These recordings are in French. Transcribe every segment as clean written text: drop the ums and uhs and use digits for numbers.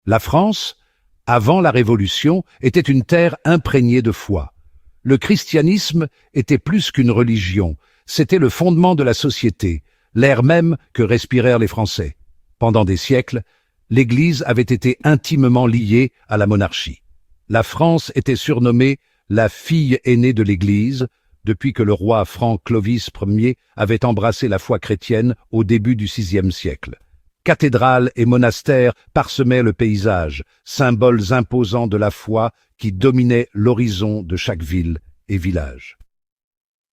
La France, avant la Révolution, était une terre imprégnée de foi. Le christianisme était plus qu'une religion, c'était le fondement de la société, l'air même que respirèrent les Français. Pendant des siècles, l'Église avait été intimement liée à la monarchie. La France était surnommée la fille aînée de l'Église, depuis que le roi franc Clovis Ier avait embrassé la foi chrétienne au début du VIe siècle. Cathédrales et monastères parsemaient le paysage, symboles imposants de la foi qui dominaient l'horizon de chaque ville et village.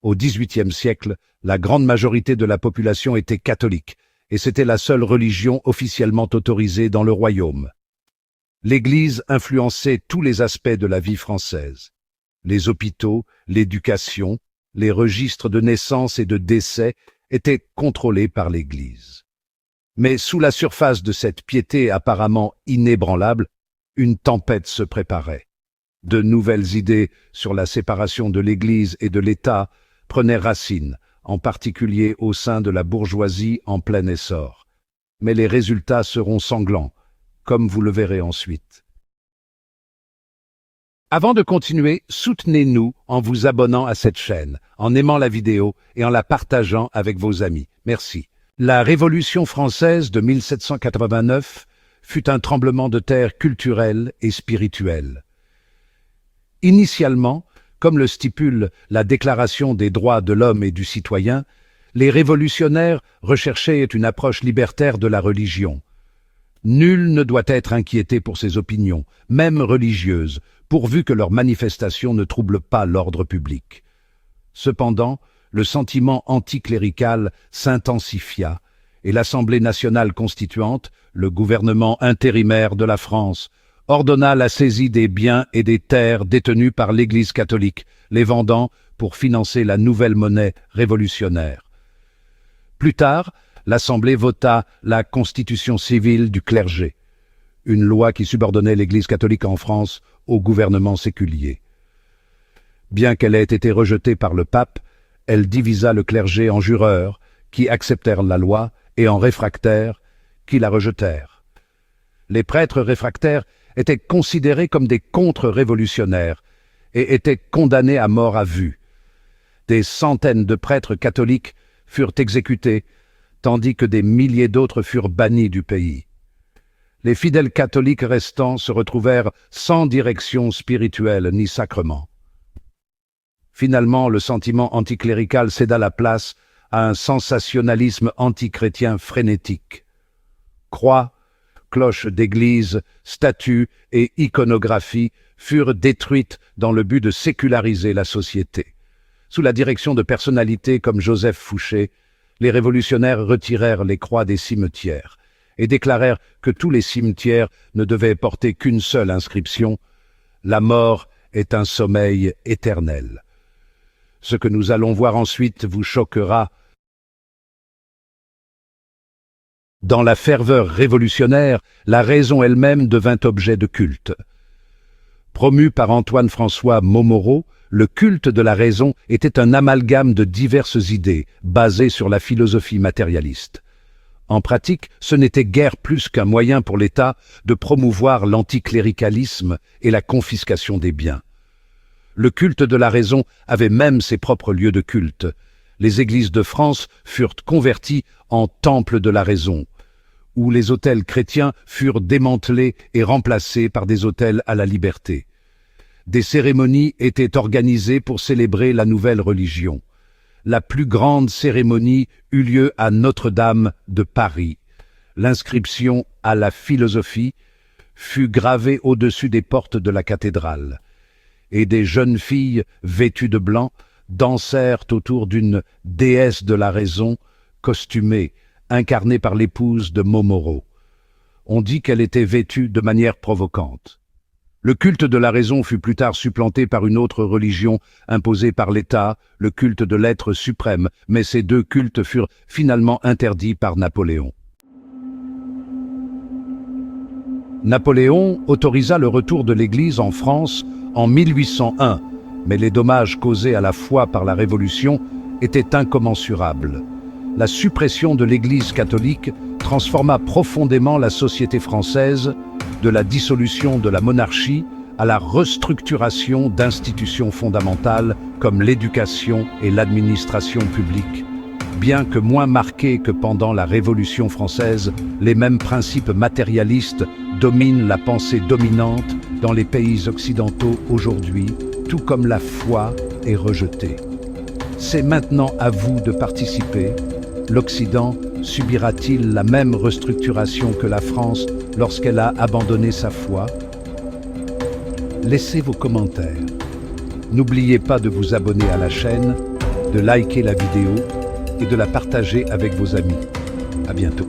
Au XVIIIe siècle, la grande majorité de la population était catholique, et c'était la seule religion officiellement autorisée dans le royaume. L'Église influençait tous les aspects de la vie française. Les hôpitaux, l'éducation, les registres de naissance et de décès étaient contrôlés par l'Église. Mais sous la surface de cette piété apparemment inébranlable, une tempête se préparait. De nouvelles idées sur la séparation de l'Église et de l'État prenaient racine, en particulier au sein de la bourgeoisie en plein essor. Mais les résultats seront sanglants, comme vous le verrez ensuite. Avant de continuer, soutenez-nous en vous abonnant à cette chaîne, en aimant la vidéo et en la partageant avec vos amis. Merci. La Révolution française de 1789 fut un tremblement de terre culturel et spirituel. Initialement, comme le stipule la Déclaration des droits de l'homme et du citoyen, les révolutionnaires recherchaient une approche libertaire de la religion. Nul ne doit être inquiété pour ses opinions, même religieuses, pourvu que leurs manifestations ne troublent pas l'ordre public. Cependant, le sentiment anticlérical s'intensifia et l'Assemblée nationale constituante, le gouvernement intérimaire de la France, ordonna la saisie des biens et des terres détenus par l'Église catholique, les vendant pour financer la nouvelle monnaie révolutionnaire. Plus tard, l'Assemblée vota la Constitution civile du clergé, une loi qui subordonnait l'Église catholique en France au gouvernement séculier. Bien qu'elle ait été rejetée par le pape, elle divisa le clergé en jureurs, qui acceptèrent la loi, et en réfractaires, qui la rejetèrent. Les prêtres réfractaires étaient considérés comme des contre-révolutionnaires et étaient condamnés à mort à vue. Des centaines de prêtres catholiques furent exécutés, tandis que des milliers d'autres furent bannis du pays. Les fidèles catholiques restants se retrouvèrent sans direction spirituelle ni sacrement. Finalement, le sentiment anticlérical céda la place à un sensationnalisme antichrétien frénétique. Croix, cloches d'église, statues et iconographie furent détruites dans le but de séculariser la société. Sous la direction de personnalités comme Joseph Fouché, les révolutionnaires retirèrent les croix des cimetières et déclarèrent que tous les cimetières ne devaient porter qu'une seule inscription : « La mort est un sommeil éternel ». Ce que nous allons voir ensuite vous choquera. Dans la ferveur révolutionnaire, la raison elle-même devint objet de culte. Promu par Antoine-François Montmoreau, le culte de la raison était un amalgame de diverses idées, basées sur la philosophie matérialiste. En pratique, ce n'était guère plus qu'un moyen pour l'État de promouvoir l'anticléricalisme et la confiscation des biens. Le culte de la raison avait même ses propres lieux de culte. Les églises de France furent converties en temples de la raison, où les autels chrétiens furent démantelés et remplacés par des autels à la liberté. Des cérémonies étaient organisées pour célébrer la nouvelle religion. La plus grande cérémonie eut lieu à Notre-Dame de Paris. L'inscription « à la philosophie » fut gravée au-dessus des portes de la cathédrale, et des jeunes filles vêtues de blanc dansèrent autour d'une déesse de la raison costumée, incarnée par l'épouse de Montmoreau. On dit qu'elle était vêtue de manière provocante. Le culte de la raison fut plus tard supplanté par une autre religion imposée par l'État, le culte de l'être suprême, mais ces deux cultes furent finalement interdits par Napoléon. Napoléon autorisa le retour de l'Église en France en 1801, mais les dommages causés à la foi par la Révolution étaient incommensurables. La suppression de l'Église catholique transforma profondément la société française, de la dissolution de la monarchie à la restructuration d'institutions fondamentales comme l'éducation et l'administration publique. Bien que moins marqués que pendant la Révolution française, les mêmes principes matérialistes dominent la pensée dominante dans les pays occidentaux aujourd'hui, tout comme la foi est rejetée. C'est maintenant à vous de participer. L'Occident subira-t-il la même restructuration que la France lorsqu'elle a abandonné sa foi? Laissez vos commentaires. N'oubliez pas de vous abonner à la chaîne, de liker la vidéo et de la partager avec vos amis. À bientôt.